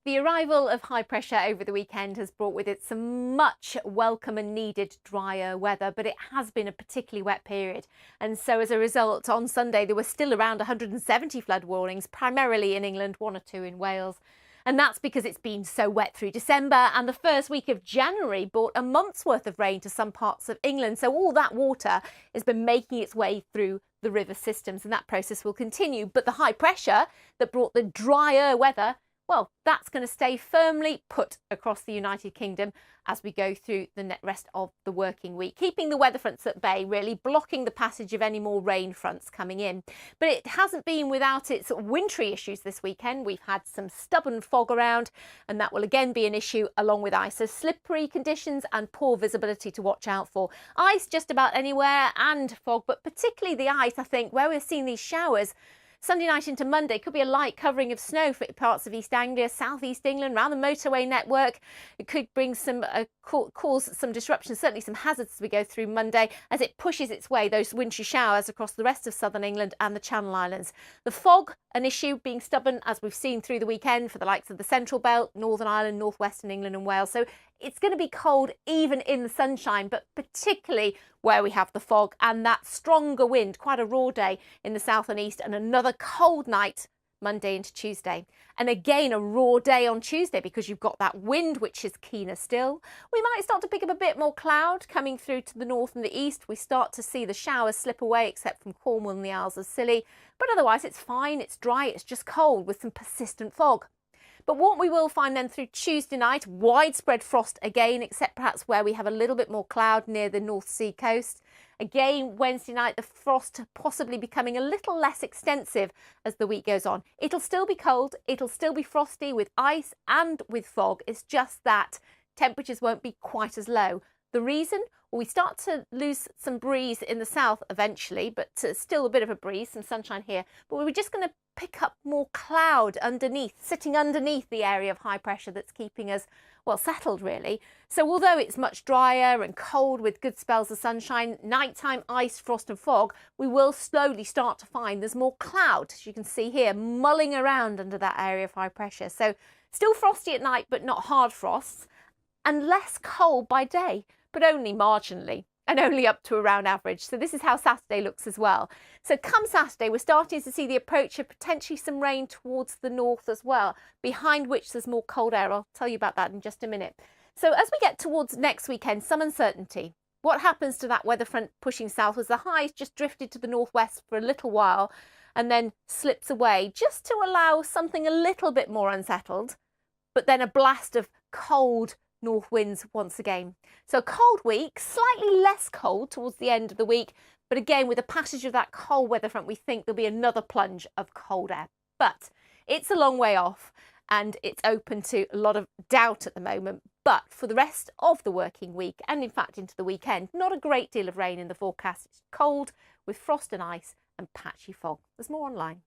The arrival of high pressure over the weekend has brought with it some much welcome and needed drier weather, but it has been a particularly wet period. And so as a result, on Sunday, there were still around 170 flood warnings, primarily in England, 1 or 2 in Wales. And that's because it's been so wet through December, and the first week of January brought a month's worth of rain to some parts of England. So all that water has been making its way through the river systems, and that process will continue. But the high pressure that brought the drier weather, well, that's going to stay firmly put across the United Kingdom as we go through the rest of the working week, keeping the weather fronts at bay, really blocking the passage of any more rain fronts coming in. But it hasn't been without its wintry issues this weekend. We've had some stubborn fog around, and that will again be an issue along with ice. So slippery conditions and poor visibility to watch out for. Ice just about anywhere and fog, but particularly the ice, I think, where we're seeing these showers Sunday night into Monday. Could be a light covering of snow for parts of East Anglia, South East England, around the motorway network. It could bring some cause some disruption, certainly some hazards as we go through Monday, as it pushes its way, those wintry showers, across the rest of southern England and the Channel Islands. The fog, an issue, being stubborn as we've seen through the weekend for the likes of the Central Belt, Northern Ireland, Northwestern England and Wales. So it's going to be cold even in the sunshine, but particularly where we have the fog and that stronger wind. Quite a raw day in the south and east, and another cold night Monday into Tuesday. And again, a raw day on Tuesday because you've got that wind, which is keener still. We might start to pick up a bit more cloud coming through to the north and the east. We start to see the showers slip away, except from Cornwall and the Isles of Scilly. But otherwise, it's fine, it's dry, it's just cold with some persistent fog. But what we will find then through Tuesday night, widespread frost again, except perhaps where we have a little bit more cloud near the North Sea coast. Again, Wednesday night, the frost possibly becoming a little less extensive as the week goes on. It'll still be cold, it'll still be frosty with ice and with fog. It's just that temperatures won't be quite as low. The reason? Well, we start to lose some breeze in the south eventually, but still a bit of a breeze, some sunshine here. But we're just going to pick up more cloud underneath, sitting underneath the area of high pressure that's keeping us, well, settled really. So although it's much drier and cold with good spells of sunshine, nighttime ice, frost and fog, we will slowly start to find there's more cloud, as you can see here, mulling around under that area of high pressure. So still frosty at night, but not hard frosts, and less cold by day, but only marginally, and only up to around average. So this is how Saturday looks as well. So come Saturday, we're starting to see the approach of potentially some rain towards the north as well, behind which there's more cold air. I'll tell you about that in just a minute. So as we get towards next weekend, some uncertainty. What happens to that weather front pushing south as the highs just drifted to the northwest for a little while and then slips away, just to allow something a little bit more unsettled, but then a blast of cold north winds once again. So cold week, slightly less cold towards the end of the week, but again with the passage of that cold weather front, we think there'll be another plunge of cold air. But it's a long way off and it's open to a lot of doubt at the moment. But for the rest of the working week, and in fact into the weekend, not a great deal of rain in the forecast. It's cold with frost and ice and patchy fog. There's more online.